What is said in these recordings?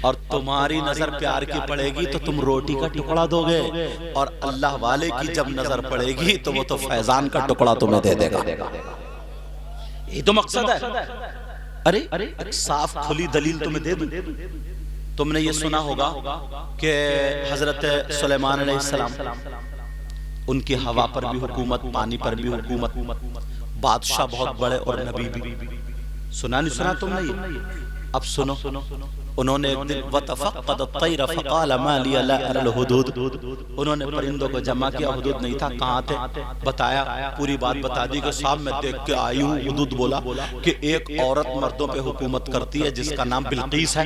اور تمہاری نظر پیار کی پڑے گی تو تم روٹی کا ٹکڑا دو گے، اور اللہ والے کی جب نظر پڑے گی تو وہ تو فیضان کا ٹکڑا تمہیں دے دے گا۔ یہ تو مقصد ہے۔ ارے ایک صاف کھلی دلیل تمہیں دے دوں۔ تم نے یہ سنا ہوگا کہ حضرت سلیمان علیہ السلام، ان کی ہوا پر بھی حکومت، پانی پر بھی حکومت، بادشاہ بہت بڑے اور نبی بھی۔ سنا نہیں سنا تم نے یہ؟ اب سنو، انہوں نے ایک دن وَتَفَقَّدَ الطَّيْرَ فَقَالَ مَا لِيَ لَا أَرَى الْحُدُودَ، انہوں نے پرندوں کو جمع کیا، حدود نہیں تھا، کہاں تھے بتایا، پوری بات بتا دی کہ صاحب میں دیکھ کے آئی ہوں۔ حدود بولا کہ ایک عورت مردوں پہ حکومت کرتی ہے جس کا نام بلقیس ہے،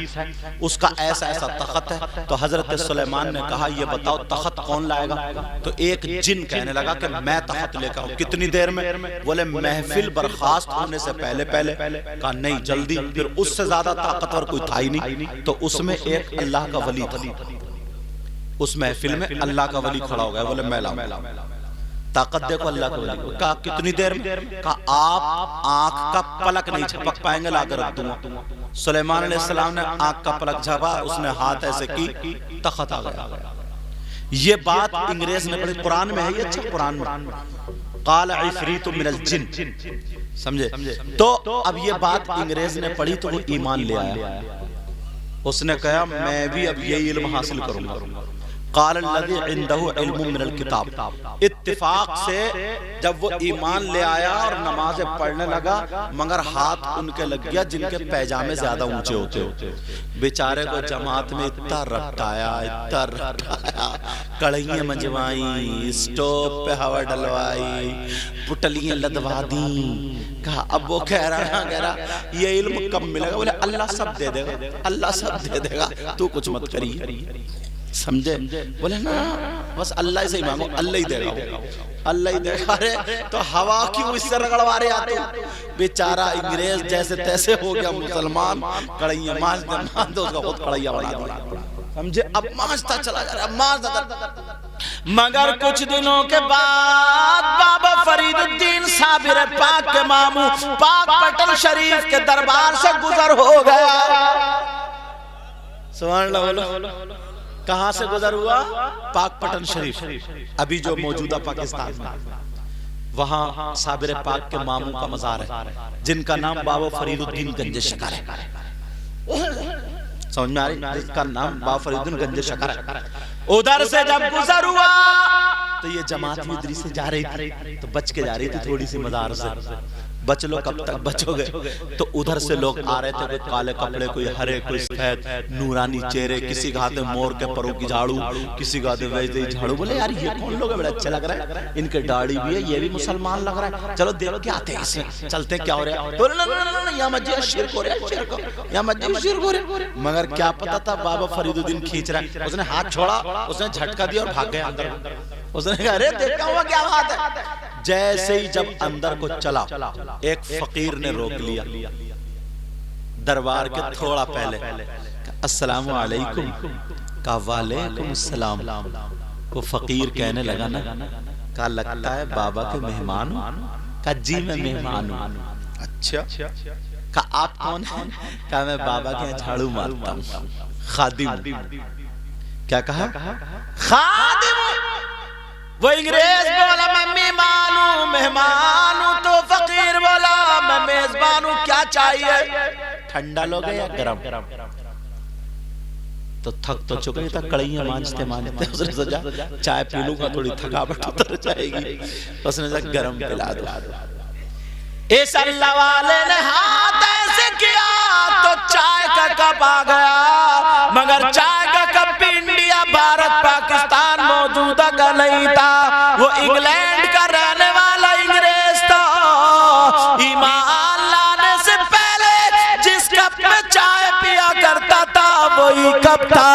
اس کا ایسا ایسا تخت ہے۔ تو حضرت سلیمان نے کہا یہ بتاؤ تخت کون لائے گا؟ تو ایک جن کہنے لگا کہ میں تخت لے کر آؤں۔ کتنی دیر میں؟ بولے محفل برخاست ہونے سے پہلے پہلے۔ کہا نہیں جلدی۔ پھر اس سے زیادہ طاقتور کوئی تھا ہی نہیں، تو اس میں ایک اللہ کا ولی تھا، اس محفل میں اللہ کا ولی کھڑا ہو گیا، بولے میں لاؤں۔ طاقت دیکھو اللہ کا ولی۔ کہا کتنی دیر میں؟ کہا آپ آنکھ کا پلک نہیں جھپک پائیں گے، لا کر رکھ دوں گا۔ سلیمان علیہ السلام نے آنکھ کا پلک جھپا، اس نے ہاتھ ایسے کی، تخت آ گیا۔ یہ بات انگریز نے پڑھی، قرآن میں ہے یہ، اچھا قرآن میں قال عفریت من الجن، سمجھے؟ تو اب یہ بات انگریز نے پڑھی تو وہ ایمان لے آیا، اس نے کہا میں بھی اب یہ علم حاصل کروں گا۔ قال الذی عنده علم من الکتاب، اتفاق سے جب وہ ایمان لے آیا اور نمازیں پڑھنے لگا، مگر ہاتھ ان کے لگ گیا جن کے پیجامے زیادہ اونچے ہوتے، بیچارے کو جماعت میں اتنا رٹایا، کڑھائیاں منجوائیں، اسٹوپ پہ ہوا ڈلوائی، پٹلیاں لدوا دیں۔ کہا اب وہ کہہ رہا یہ علم کب ملے گا؟ بولے اللہ سب دے دے گا، اللہ سب دے دے گا، تو کچھ مت کری، سمجھے؟ بولے نا بس اللہ سے ہی مانگو، اللہ ہی دے گا، اللہ ہی دے گا۔ تو ہوا کیوں اس سے رگڑوا رہے آتے؟ بیچارہ انگریز جیسے تیسے ہو گیا مسلمان، کڑھائیاں مانجتے، اس کا خود کڑھائیاں بنا دیا، سمجھے؟ اب مانجتا چلا جا رہا، مگر کچھ دنوں کے بعد بابا فرید الدین صابر پاک کے ماموں پاک پٹن شریف کے دربار سے گزر ہو گیا۔ سبحان اللہ بولو۔ کہاں سے گزر ہوا؟ پاک پٹن شریف، ابھی جو موجودہ پاکستان میں، وہاں صابر پاک کے ماموں کا مزار ہے جن کا نام بابا فرید الدین گنج شکر ہے۔ سمجھ میں آ رہی؟ جس کا نام بابا فرید الدین گنج شکر ہے۔ ادھر سے جب گزر ہوا تو یہ جماعت ادھر سے جا رہی تھی، تو بچ کے جا رہی تھی تھوڑی سی مزار سے۔ بچ لو، کب تک بچو گے؟ تو ادھر سے لوگ آ رہے تھے، کوئی کالے کپڑے، کوئی ہرے، کوئی سفید، نورانی چہرے، کسی کے ہاتھ میں مور کے پروں کی جھاڑو، کسی کے ہاتھ میں ویسے جھاڑو۔ بولے یار یہ کون لوگ ہیں، بڑے اچھے لگ رہے ہیں، ان کے داڑھی بھی ہے، یہ بھی مسلمان لگ رہا ہے، چلو دیکھو کیا آتے ہیں اس میں، چلتے کیا ہو رہا ہے؟ بولے نا یا مسجد شرک ہو رہا ہے، شرک یا مسجد شرک ہو رہا ہے۔ مگر کیا پتا تھا بابا فرید الدین کھینچ رہا ہے، اس نے ہاتھ چھوڑا، اس نے جھٹکا دیا اور بھاگ گیا اندر۔ اس نے کہا ارے دیکھا ہوا کیا بات ہے؟ جیسے ہی جب اندر کو چلا، ایک فقیر نے روک لیا دربار کے تھوڑا پہلے، السلام علیکم۔ کہا وعلیکم السلام۔ وہ فقیر کہنے لگا نا، کہا لگتا ہے بابا کے مہمان ہوں؟ کہا جی میں مہمان ہوں۔ اچھا، کہا آپ کون ہیں؟ کہا میں بابا کے جھاڑو مارتا ہوں، خادم۔ کیا کہا؟ خادم۔ وہ انگریز بولا میں مہمان ہوں، تو فقیر بولا میں میزبان ہوں، کیا چاہیے؟ ٹھنڈا لوگے یا گرم؟ تو تھک تو چکے تھا، کڑھائیاں مانجتے اس نے سوچا چائے پی لوں گا تھوڑی تھکاوٹ اتر جائے گی، اس نے کہا گرم پلا دو۔ اس اللہ والے نے ہاتھ ایسے کیا تو چائے کا کپ آ گیا، مگر چائے کا کپ انڈیا، بھارت، پاکستان موجودہ کا نہیں تھا، وہ انگلینڈ کا رہنے والا انگریز تھا۔ ایمان لانے سے پہلے جس کپ میں چائے پیا کرتا تھا وہی کپ تھا،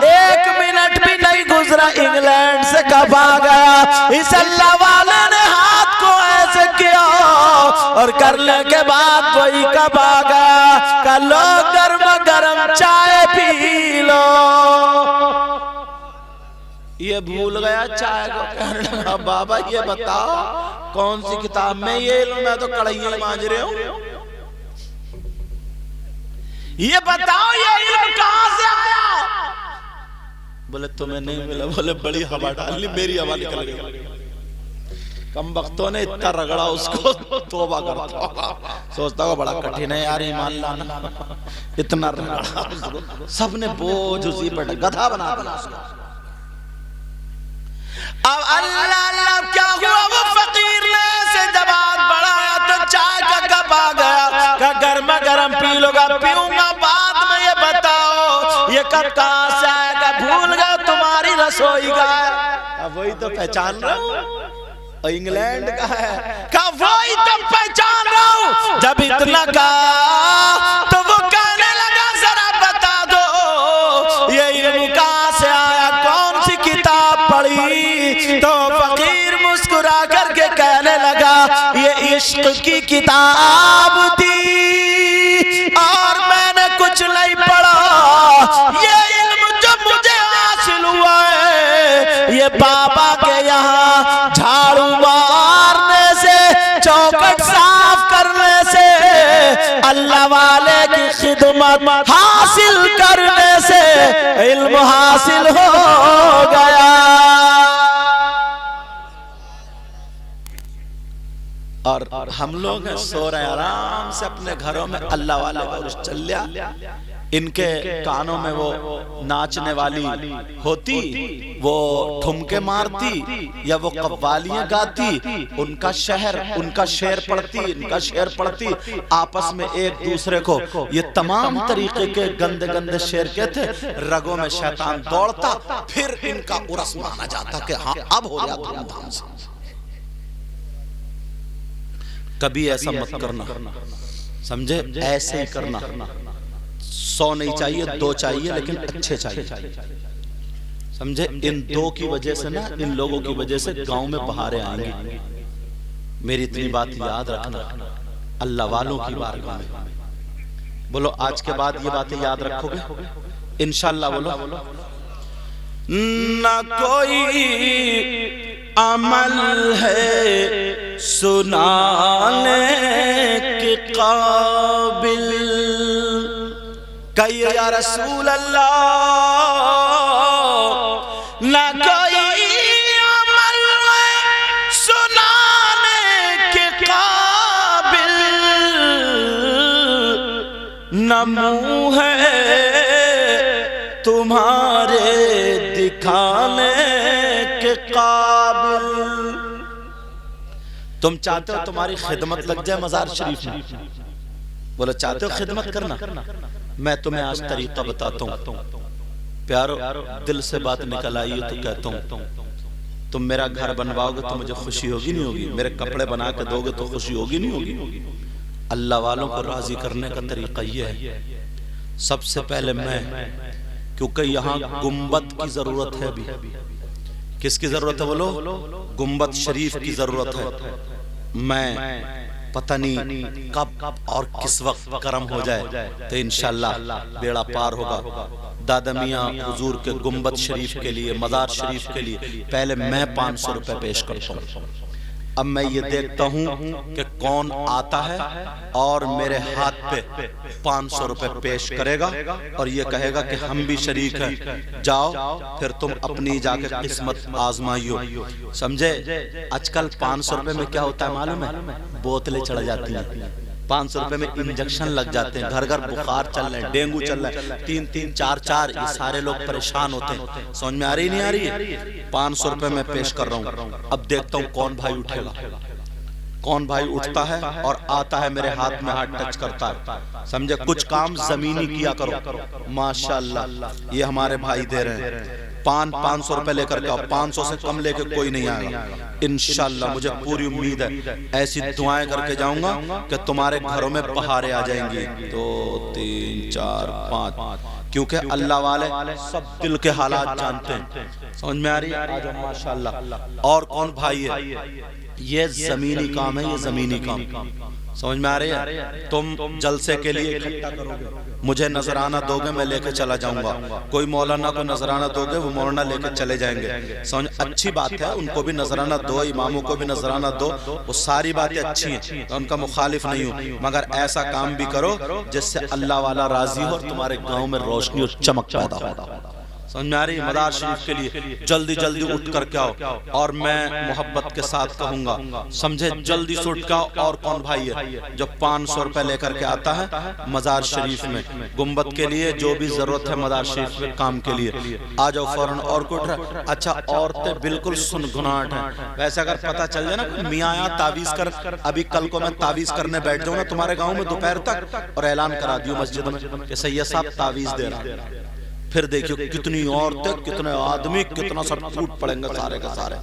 ایک منٹ بھی نہیں گزرا انگلینڈ سے کپ آ گیا۔ اس اللہ والے نے ہاتھ کو ایسے کیا اور کرنے کے بعد وہی کب آ گیا کہ لو گرم گرم چائے پی لو۔ یہ بھول گیا چائے کو، کہنے لگا بابا یہ بتاؤ کون سی کتاب میں یہ علم، میں تو کڑھائیاں مانج رہے ہوں۔ یہ بتاؤ یہ علم کہاں سے آیا؟ بولے تمہیں نہیں ملا. بولے بڑی ہوا ڈال لی, میری ہوا نکل گئی. کم وقتوں نے اتنا رگڑا اس کو, توبہ کرتا ہوگا, سوچتا ہوگا بڑا کٹھن ہے یار ایمان لانا, اتنا رگڑا. سب نے بوجھ اسی پر گدھا بنا دیا اس کو. اب اللہ کیا ہوا, وہ فقیر نے سے جواب بڑھایا تو چائے کا کپ آ گیا, کہ گرما گرم پی لو گا, پیوں گا بعد میں. یہ بتاؤ یہ کپ کہاں سے آئے گا؟ بھول گیا تمہاری رسوئی کا ہے. اب وہی تو پہچان رہا ہوں, انگلینڈ کا ہے. کہا وہی تو پہچان رہا ہوں. جب اتنا کہا تو وہ کہنے لگا ذرا بتا دو یہ علم کہاں سے آیا, کون سی کتاب پڑھی؟ تو فقیر مسکرا کر کے کہنے لگا یہ عشق کی کتاب تھی اور میں نے کچھ نہیں پڑھا. یہ علم جو مجھے حاصل ہوا ہے یہ بابا کے یہاں جھاڑو مارنے سے, چوکٹ صاف کرنے سے, اللہ والے کی خدمت حاصل کرنے سے علم حاصل ہو گیا. اور ہم لوگ سو رہے آرام سے اپنے گھروں میں, اللہ والے عرش چل لیا, ان کے کانوں میں وہ ناچنے والی ہوتی, وہ ٹھمکے مارتی یا وہ قوالیاں گاتی, ان کا شعر پڑھتی, آپس میں ایک دوسرے کو یہ تمام طریقے کے گندے گندے شعر کہتے. رگوں میں شیطان دوڑتا, پھر ان کا عرس مانا جاتا کہ ہاں اب ہو گیا دھوم دھام سے. کبھی ایسا مت کرنا, سمجھے, ایسے ہی کرنا. 100 نہیں چاہیے, 2 چاہیے, لیکن اچھے چاہیے, سمجھے. ان 2 کی وجہ سے نا, ان لوگوں کی وجہ سے گاؤں میں بہاریں آئیں گی. میری اتنی بات یاد رکھنا, اللہ والوں کی بارگاہ میں. بولو آج کے بعد یہ باتیں یاد رکھو گے انشاءاللہ. بولو نہ کوئی عمل ہے سنانے کے قابل, کہیے یا رسول اللہ, نہ کوئی عمل ہے سنانے کے قابل, نہ منہ ہے تمہارے دکھانے کے قابل. تم چاہتے ہو تمہاری خدمت لگ جائے مزار شریف میں؟ بولو چاہتے ہو خدمت کرنا؟ میں تمہیں آج طریقہ بتاتا ہوں پیارو, دل سے بات نکل آئی تو کہتا ہوں, تم میرا گھر بنواؤ گے تو مجھے خوشی ہوگی نہیں ہوگی؟ میرے کپڑے بنا کے دو گے تو خوشی ہوگی نہیں ہوگی؟ اللہ والوں کو راضی کرنے کا طریقہ یہ ہے, سب سے پہلے میں, کیونکہ یہاں گنبد کی ضرورت ہے. ابھی کس کی ضرورت ہے بولو؟ گنبد شریف کی ضرورت ہے. میں پتہ نہیں کب اور کس وقت کرم ہو جائے تو انشاءاللہ بیڑا پار ہوگا. دادا میاں حضور کے گنبد شریف کے لیے, مزار شریف کے لیے پہلے میں 500 روپے پیش کرتا ہوں. اب میں یہ دیکھتا ہوں کہ کون آتا ہے اور میرے ہاتھ پہ 500 روپے پیش کرے گا اور یہ کہے گا کہ ہم بھی شریک ہیں, جاؤ پھر تم اپنی جا کے قسمت آزمائیو. سمجھے, آج کل 500 روپے میں کیا ہوتا ہے معلوم ہے؟ بوتلیں چڑھ جاتی ہیں. 500 روپے میں انجیکشن لگ جاتے ہیں, گھر گھر بخار چل رہے ہیں, ڈینگو چل رہا ہے, 3-3 4-4, یہ سارے لوگ پریشان ہوتے ہیں. سمجھ میں آ رہی نہیں آ رہی ہے؟ 500 روپے میں پیش کر رہا ہوں. اب دیکھتا ہوں کون بھائی اٹھے گا. کون بھائی اٹھتا ہے اور آتا ہے میرے ہاتھ میں ہاتھ ٹچ کرتا ہے. سمجھے, کچھ کام زمینی کیا کرو. ماشاءاللہ یہ ہمارے بھائی دے رہے ہیں. 500 روپے لے کر کے, 500 سے کم لے کے کوئی نہیں آئے گا انشاءاللہ. مجھے پوری امید ہے, ایسی دعائیں کر کے جاؤں گا کہ تمہارے گھروں میں بہاریں آ جائیں گی. 2 3 4 5, کیونکہ اللہ والے سب دل کے حالات جانتے ہیں. سمجھ میں آ رہی ہے؟ آج ماشاءاللہ. اور کون بھائی ہے؟ یہ زمینی کام ہے, یہ زمینی کام. سمجھ میں آ رہی ہے؟ تم جلسے کے لیے اکٹھا کرو گے، مجھے نذرانہ دو گے، میں لے کے چلا جاؤں گا، کوئی مولانا کو نذرانہ دو گے، وہ مولانا لے کے چلے جائیں گے، سمجھ اچھی بات ہے، ان کو بھی نذرانہ دو، اماموں کو بھی نذرانہ دو، وہ ساری باتیں اچھی ہیں، ان کا مخالف نہیں ہوں، مگر ایسا کام بھی کرو جس سے اللہ والا راضی ہو اور تمہارے گاؤں میں روشنی اور چمک پیدا ہو۔ سمجھ میں آ رہی ہے؟ مدار شریف کے لیے جلدی جلدی اٹھ کر کے آؤ، اور میں محبت کے ساتھ کہوں گا، سمجھے، جلدی سے اٹھ کے آؤ۔ اور کون بھائی ہے جو 500 روپے لے کر کے آتا ہے مزار شریف میں گنبد کے لیے، جو بھی ضرورت ہے مزار شریف میں کام کے لیے، آ جاؤ فوراً۔ اور کوئی اٹھ رہا؟ اچھا، عورتیں بالکل سنگناٹ ہیں، ویسے اگر پتہ چل جائے نا میاں آیا تعویذ کر، ابھی کل کو میں تعویذ کرنے بیٹھ جاؤں نا تمہارے گاؤں میں دوپہر تک، اور اعلان کرا دیوں مسجد میں کہ سید صاحب تعویذ دے رہا، پھر دیکھیو کتنی عورتیں، کتنے آدمی، کتنا سب ٹوٹ پڑیں گے سارے کے سارے۔